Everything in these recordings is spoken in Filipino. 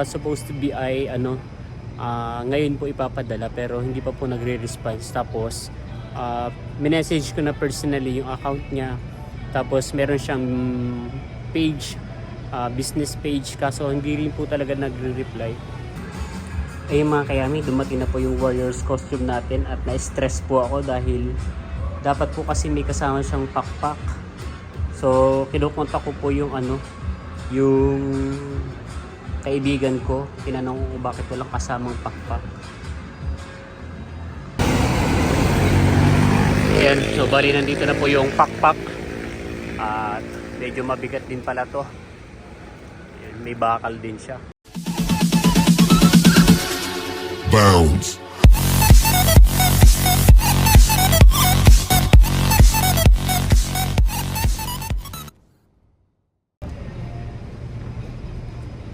Supposed to be ay ngayon po ipapadala pero hindi pa po nagre-response. Tapos minessage ko na personally yung account niya. Tapos meron siyang page, business page, kaso hindi rin po talaga nagre-reply. Ayun mga kayami, dumating na po yung Warriors costume natin at na-stress po ako dahil dapat po kasi may kasama siyang pakpak. So kinukontak ko po yung yung kaibigan ko, tinanong ko bakit walang kasamang pakpak. Ayan, so bali nandito na po yung pakpak at medyo mabigat din pala to. Ayan, may bakal din siya. Bounce.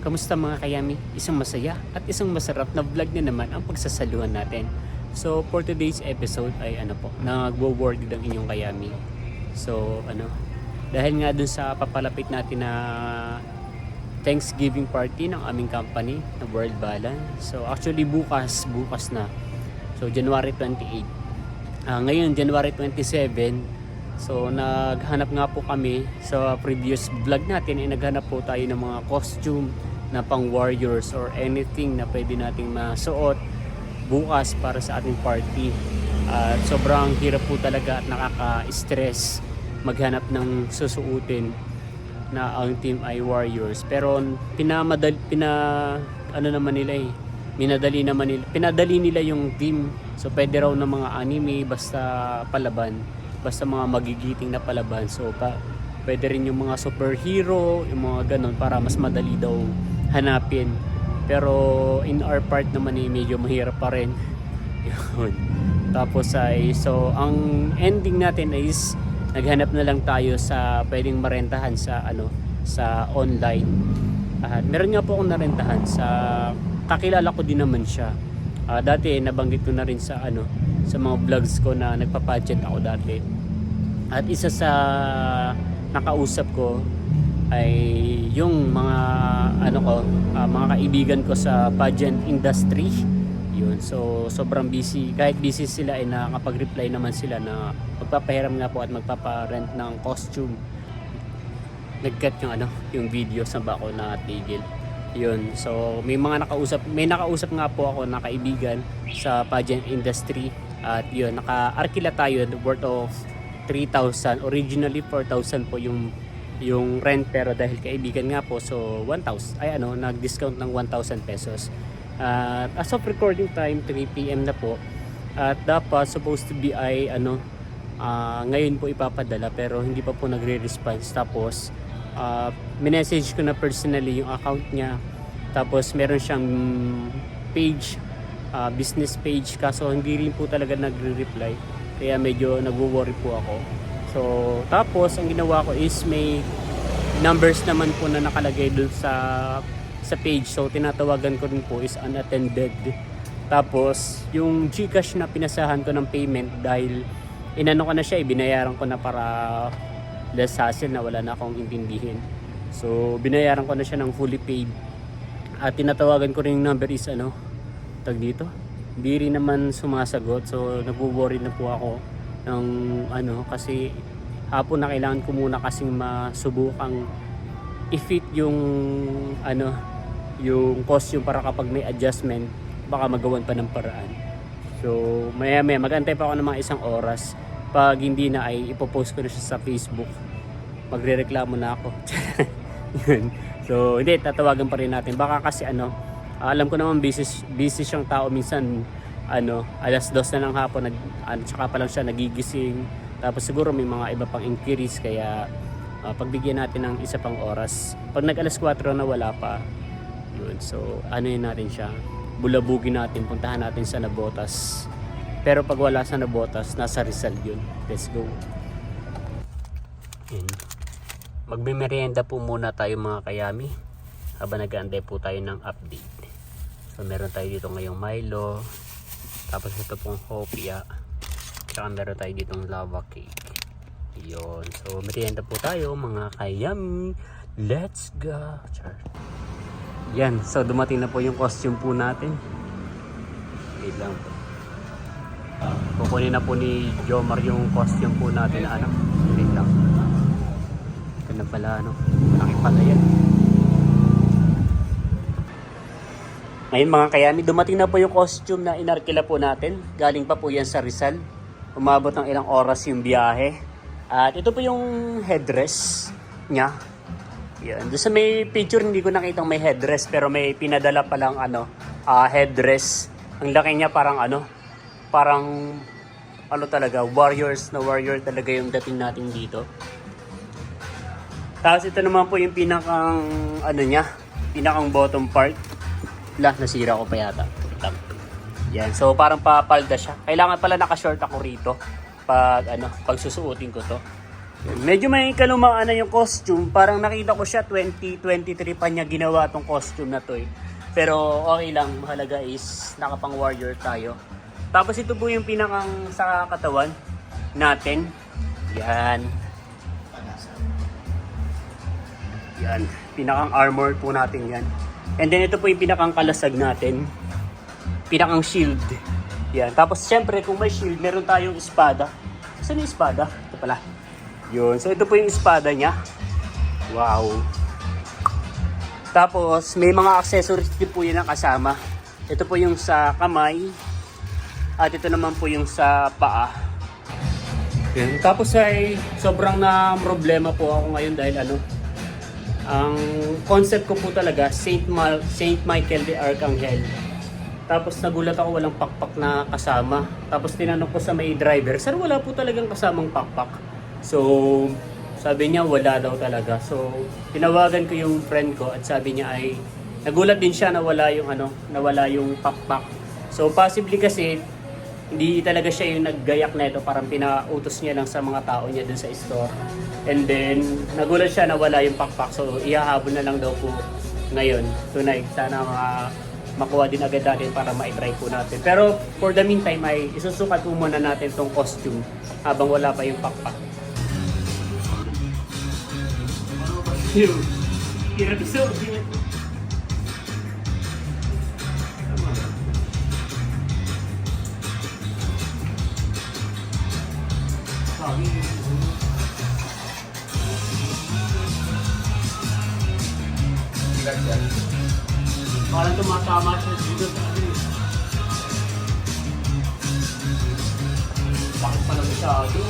Kamusta mga kayami? Isang masaya at isang masarap na vlog na naman ang pagsasaluhan natin. So for today's episode ay nagwo-word ang inyong kayami. So dahil nga dun sa papalapit natin na Thanksgiving party ng aming company na World Balance. So actually bukas na. So January 28. Ngayon January 27. So naghanap nga po kami sa previous vlog natin ay naghanap po tayo ng mga costume na pang warriors or anything na pwede nating masuot bukas para sa ating party. Sobrang hirap po talaga at nakaka-stress maghanap ng susuotin na ang team ay warriors. Pero pinadali nila yung team. So pwede raw ng mga anime basta palaban, basta mga magigiting na palaban. So pwede rin yung mga superhero, yung mga ganon para mas madali daw hanapin. Pero in our part naman medyo mahirap pa rin. Yun. Tapos so ang ending natin is naghanap na lang tayo sa pwedeng marentahan sa sa online. Meron nga po akong narentahan sa kakilala ko din naman siya. Dati nabanggit ko na rin sa sa mga vlogs ko na nagpa-pageant ako dati. At isa sa nakausap ko ay yung mga mga kaibigan ko sa pageant industry. Yun. So sobrang busy. Kahit busy sila ay nakakapag-reply naman sila na magpapahiram nga po at magpapa-rent ng costume. Nag-cut yung video sa bako na tigil. Yun. So may nakausap nga po ako na kaibigan sa pageant industry at yun, naka-arkila tayo worth of 3,000. Originally 4,000 po yung rent, pero dahil kaibigan nga po so 1,000 ay nag-discount ng 1,000 pesos. As of recording time 3 PM na po at dapat supposed to be ay ngayon po ipapadala pero hindi pa po nagre-response. Tapos minessage ko na personally yung account niya. Tapos meron siyang page, business page, kaso hindi rin po talaga nagre-reply. Kaya medyo nagwo-worry po ako. So tapos ang ginawa ko is may numbers naman po na nakalagay dun sa page. So tinatawagan ko rin po is unattended. Tapos yung GCash na pinasahan ko ng payment dahil ko na siya, binayaran ko na para less hassle na wala na akong intindihin. So binayaran ko na siya ng fully paid. At tinatawagan ko rin yung number is tag dito. Hindi rin naman sumasagot. So nagwo-worry na po ako ng kasi hapon na kailangan ko muna kasing masubukang i-fit yung yung costume para kapag may adjustment baka magawan pa ng paraan. So maya magantay pa ako ng mga 1 oras. Pag hindi na ay ipopost ko na siya sa Facebook. Magrereklamo na ako. Yun. So hindi, tatawagan pa rin natin. Baka kasi alam ko naman busy siyang tao minsan. Alas 2 na ng hapon tsaka pa lang siya nagigising. Tapos siguro may mga iba pang inquiries kaya pagbigyan natin ng 1 pang oras. Pag nag-alas 4 na wala pa. Yun. So natin siya. Bulabugin natin, puntahan natin sa Navotas. Pero pag wala sa Navotas, nasa Rizal yun. Let's go. Yun. Magme-merienda po muna tayo mga kayami habang nag-aantay po tayo ng update. So meron tayo dito ngayong Milo, tapos ito pong hopia, tsaka meron tayo ditong lava cake. Yun. So merienda po tayo mga kayami. Let's go. Char. Yan, so dumating na po yung costume po natin. Wait lang po. Kukunin na po ni Jomar yung costume po natin na ano. Wait lang. Ganda pala ano. Laki pala yan. Ngayon mga kayami, dumating na po yung costume na inarkila po natin. Galing pa po yan sa Rizal. Umabot ng ilang oras yung biyahe. At ito po yung headdress niya. Yan. Doon sa may picture hindi ko nakitang may headdress pero may pinadala palang ano, headdress. Ang laki niya parang ano talaga, warriors na warrior talaga yung dating natin dito. Tapos ito naman po yung pinakang ano niya, pinakang bottom part. Nasira ko pa yata. Yan, so parang papalda siya. Kailangan pala naka-short ako rito pag susuotin ko to. Medyo may kalumaan na yung costume. Parang nakita ko siya 2023 pa niya ginawa tong costume na to eh. Pero okay lang, mahalaga is nakapang warrior tayo. Tapos ito po yung pinakang sa katawan natin. Yan. Yan, pinakang armor po natin yan. And then ito po yung pinakang kalasag natin. Pinakang shield. Yan. Tapos syempre kung may shield, meron tayong espada. Saan yung espada? Ito pala. Yun. So ito po yung espada niya. Wow. Tapos may mga accessories din po yun ang kasama. Ito po yung sa kamay. At ito naman po yung sa paa. Yun. Tapos ay sobrang na problema po ako ngayon dahil ano. Ang concept ko po talaga Saint Michael the Archangel. Tapos nagulat ako walang pakpak na kasama. Tapos tinanong ko sa may driver, sir wala po talagang kasamang pakpak. So sabi niya wala daw talaga. So tinawagan ko yung friend ko at sabi niya ay nagulat din siya na wala yung pakpak. So possibly kasi hindi talaga siya yung naggayak na ito, parang pinautos niya lang sa mga tao niya dun sa store. And then nagulat siya na wala yung pakpak. So ihahabol na lang daw po ngayon, tonight. Sana makuha din agad natin para ma-try po natin. Pero for the meantime ay isusukat po muna natin tong costume habang wala pa yung pakpak. Hirap isa. Parang tumatama siya dito sa ano eh. Bakit pala masyado?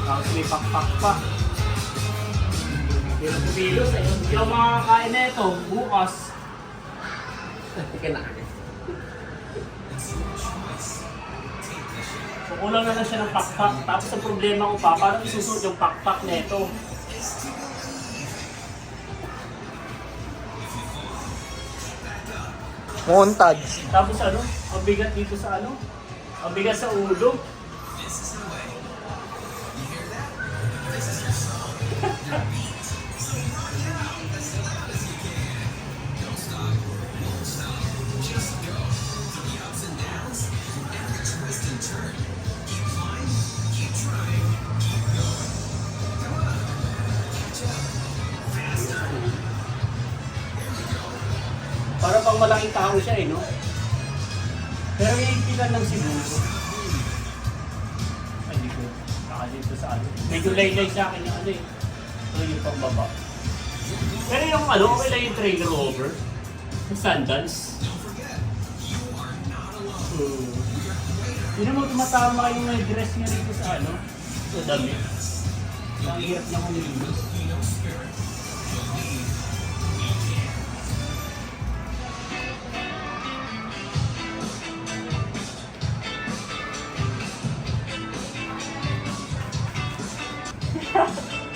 Tapos may pakpak pa. Hindi na pumilos eh. Hindi ako makakain na ito. Bukas. Tika na. So kulang na lang siya ng pakpak. Tapos ang problema ko pa, parang isusunod yung pakpak na ito. Montage. Tapos ano, ang bigat dito sa ano? Ang bigat sa ulo. Para pang malaking tao siya eh, no? Pero iipitan lang siguro. Ay, di ko. Dito sa ano. Medyo laylay sa akin yung ano eh. Ito yung pambaba. Pero yung ano, okay lang yung trailer over. Yung sandals. Yun mo tumatama yung dress niya dito sa ano. Sa dami. Ang hirap niya kumilos.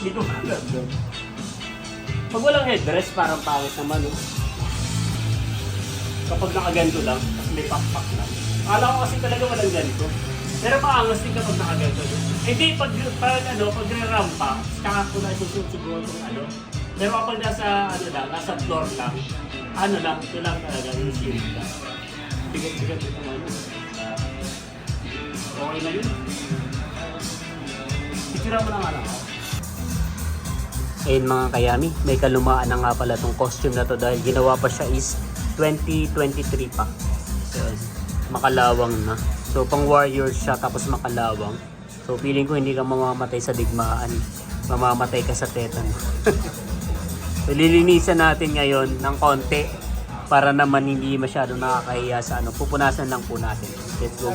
Hindi ko alam doon. Pag walang headdress, parang pangit naman, no? Kapag nakaganto lang, kasi may pakpak lang. Akala ko kasi talaga walang ganito. Pero maangas din kapag nakaganto. Hindi, pag re-rampa, saka ko na isusunod siguro itong ano. Pero kapag nasa floor lang, ito lang talaga, yung shield lang. Bigat-bigat ito naman. Okay na yun. Picture mo na nga lang ako. Ayun mga kayami, may kalumaan na nga pala tong costume na to dahil ginawa pa siya is 2023 pa. So, makalawang na. So pang warrior siya tapos makalawang. So feeling ko hindi ka mamamatay sa digmaan. Mamamatay ka sa tetan. So lilinisan natin ngayon ng konti para naman hindi masyado nakakahiya sa ano. Pupunasan lang po natin. Let's go.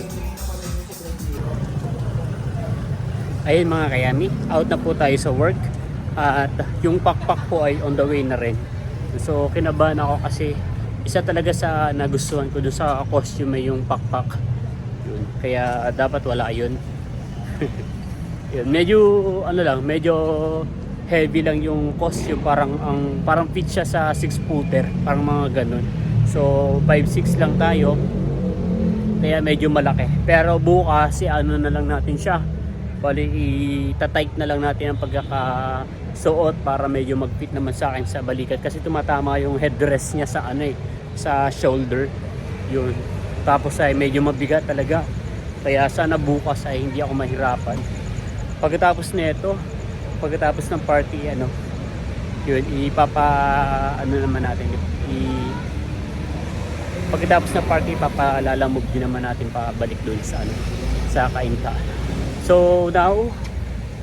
Ayun mga kayami, out na po tayo sa work. At yung pakpak po ay on the way na rin. So kinabahan ako kasi isa talaga sa nagustuhan ko dun sa costume ay yung pakpak. Yun. Kaya dapat wala yun. Yun. Medyo ano lang, medyo heavy lang yung costume, parang fit siya sa 6-footer, parang mga ganun. So 5'6" lang tayo. Kaya medyo malaki. Pero bukas ano na lang natin siya. Bali itatight na lang natin ang pagkakasuot para medyo mag-fit naman sa akin sa balikat kasi tumatama yung headdress niya sa sa shoulder. Yun. Tapos ay medyo mabigat talaga. Kaya sana bukas ay hindi ako mahirapan. Pagkatapos pagkatapos ng party yun naman natin pagkatapos ng party ipapalalamove din naman natin pabalik doon sa Kainta. So now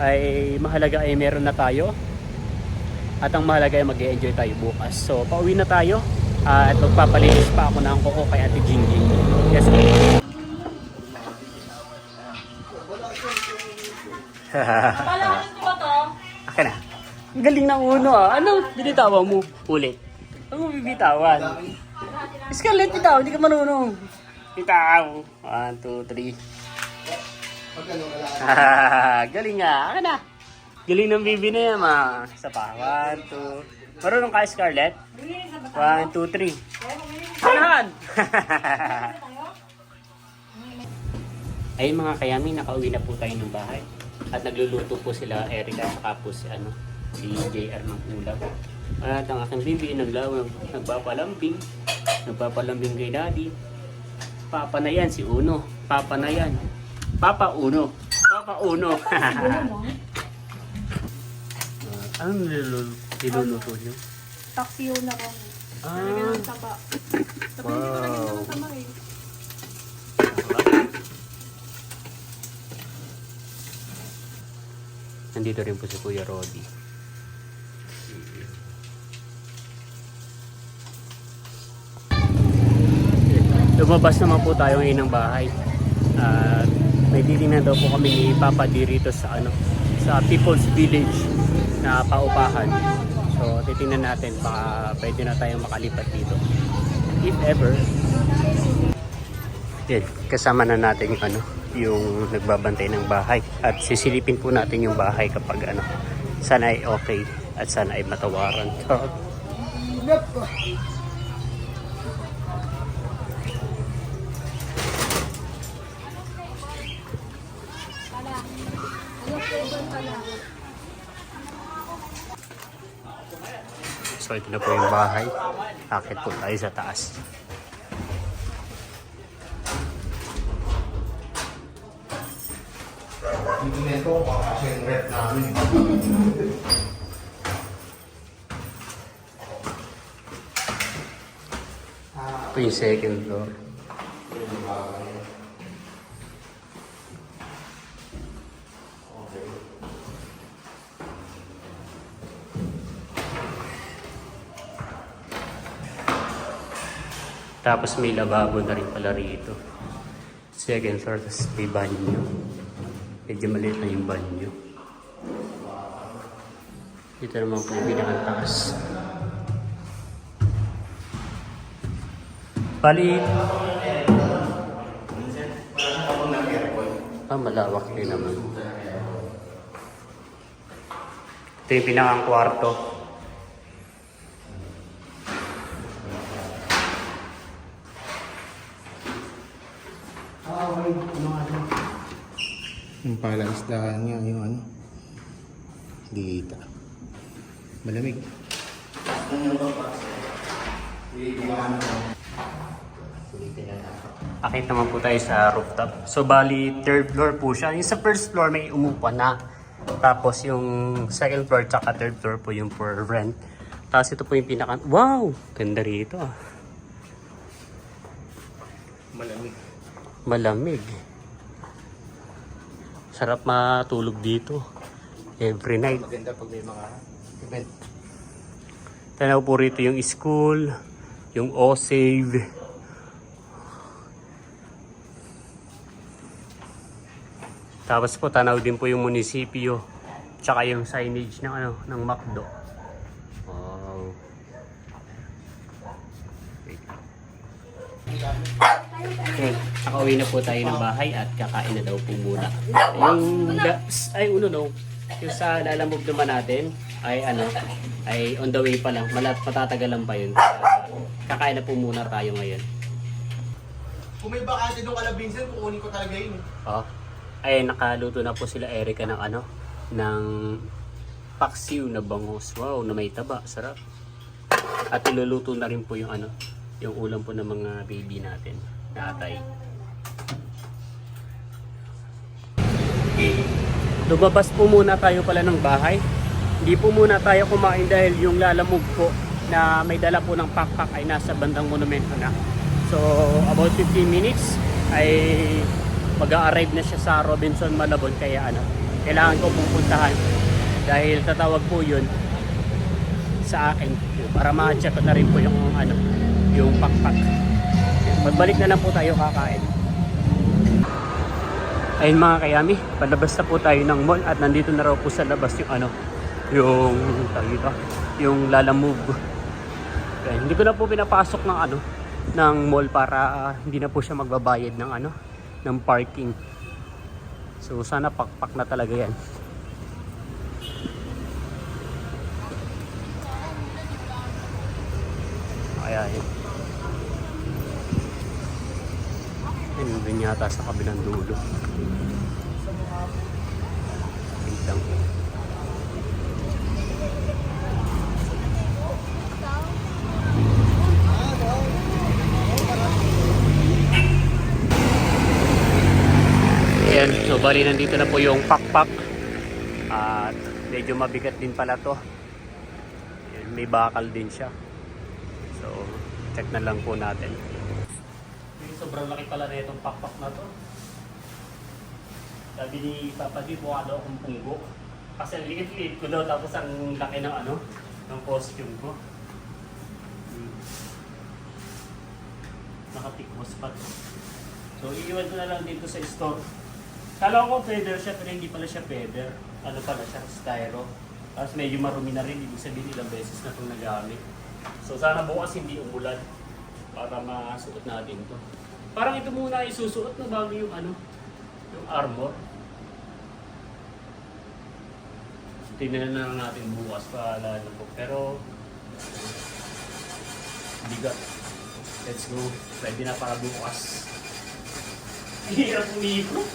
ay mahalaga ay meron na tayo at ang mahalaga ay mag-enjoy tayo bukas. So pauwi na tayo at magpapalinis pa ako ng kuko kay Ate Jingjing. Yes. Palangin ko ba to? Akin na. Ang galing ng uno ah. Ano binitawan mo? Ulit. Ano mo bibitawan? Scarlett, bitaw. Hindi ka marunong. Bitaw. 1, 2, 3. Galing nga. Akin na. Galing ng bibi na yan ma. Isa pa. 1, 2. Marunong ka Scarlett? 1, 2, 3. Sanahan! Ayun mga kayami, nakauwi na po tayo ng bahay. At nagluluto po sila Erica at po si JR ng ulam. At ang aking bibi nagpapalambing kay Daddy. Papa na yan si Uno. Papa na yan. Papa Uno. Papa Uno. Anong niluluto nyo? Taksiyo na ko. Ah, Taba. wow. Nandito rin po si Kuya Roddy. Lumabas naman po tayo ngayon ng bahay. At may titingnan daw po kami ni Papa D rito sa People's Village na paupahan. So titingnan natin baka pwede na tayong makalipat dito. If ever. Yan, kasama na natin yung nagbabantay ng bahay at sisilipin po natin yung bahay kapag sana ay okay at sana ay matawaran. So ito na po yung bahay. Akit po tayo sa taas. Yung ito, kasi yung rep namin. Ito yung second floor. Tapos may lababo na rin pala rito. Second floor, tapos may banyo. Medyo maliit na yung banyo. Dito naman po yung pinakataas. Bali. Malawak din naman. Ito yung pinakang kwarto. Yung palaisdahan niya, yung dito. Malamig. Akit naman po tayo sa rooftop. So bali, third floor po siya. Yung sa first floor may umupa na. Tapos yung second floor tsaka third floor po yung for rent. Tapos ito po yung pinaka... Wow! Ganda rito ah. Malamig. Malamig. Sarap matulog dito. Every night. Maganda pag may mga event. Tanaw po rito yung school, yung O-Save. Tapos po tanaw din po yung munisipyo. Tsaka yung signage ng ano, ng McDo. Wow. Okay, nakauwi na po tayo ng bahay at kakain na daw po muna. Yung sa lalamove naman natin ay ano, ay on the way pa lang. Matatagalan pa yun. Kakain na po muna tayo ngayon. Kung may bakante nung kalabinsan, kukunin ko talaga yun. Oh. Ay nakaluto na po sila Erica ng ano, ng paksiw na bangus. Wow, na may taba, sarap. At iluluto na rin po yung ano, yung ulam po ng mga baby natin, na atay. Lumabas po muna tayo pala ng bahay. Hindi po muna tayo kumain dahil yung lalamove po na may dala po ng pakpak ay nasa bandang monumento na. So about 15 minutes ay mag-a-arrive na siya sa Robinson Malabon, kaya ano, kailangan ko pupuntahan dahil tatawag po yun sa akin para ma-check na rin po yung ano, yung pakpak. Pagbalik na lang po tayo kakain. Ayun mga kayami, palabas na po tayo ng mall at nandito na raw po sa labas yung ano, yung yung lalamove. Okay, hindi ko na po pinapasok ng ano, ng mall para hindi na po siya magbabayad ng ano, ng parking. So sana pakpak na talaga yan. Kaya yun. Yun din yata sa kabilang dulo. Wait lang. Ayan, so bali nandito na po yung pakpak. At medyo mabigat din pala to. Ayan, may bakal din siya. So, check na lang po natin. Sobrang laki pala na itong pakpak na to. Sabi ni Papa Di, mukha daw akong punggo. Kasi ang liit-liit ko daw, tapos ang laki ng ano, ng costume ko. Nakatikmos pa to. So, iiwan ko na lang dito sa store. Kala ko feather siya, pero hindi pala siya feather. Ano pala siya, styro. Tapos medyo marumi na rin, ibig sabihin ilang beses na itong nagamit. So sana bukas hindi umulan para masuot natin to. Parang ito muna isusuot na bago yung ano, yung armor. Tingnan na lang natin bukas paalala po. Pero bigat. Let's go. Ready na para bukas. Hirap umikot.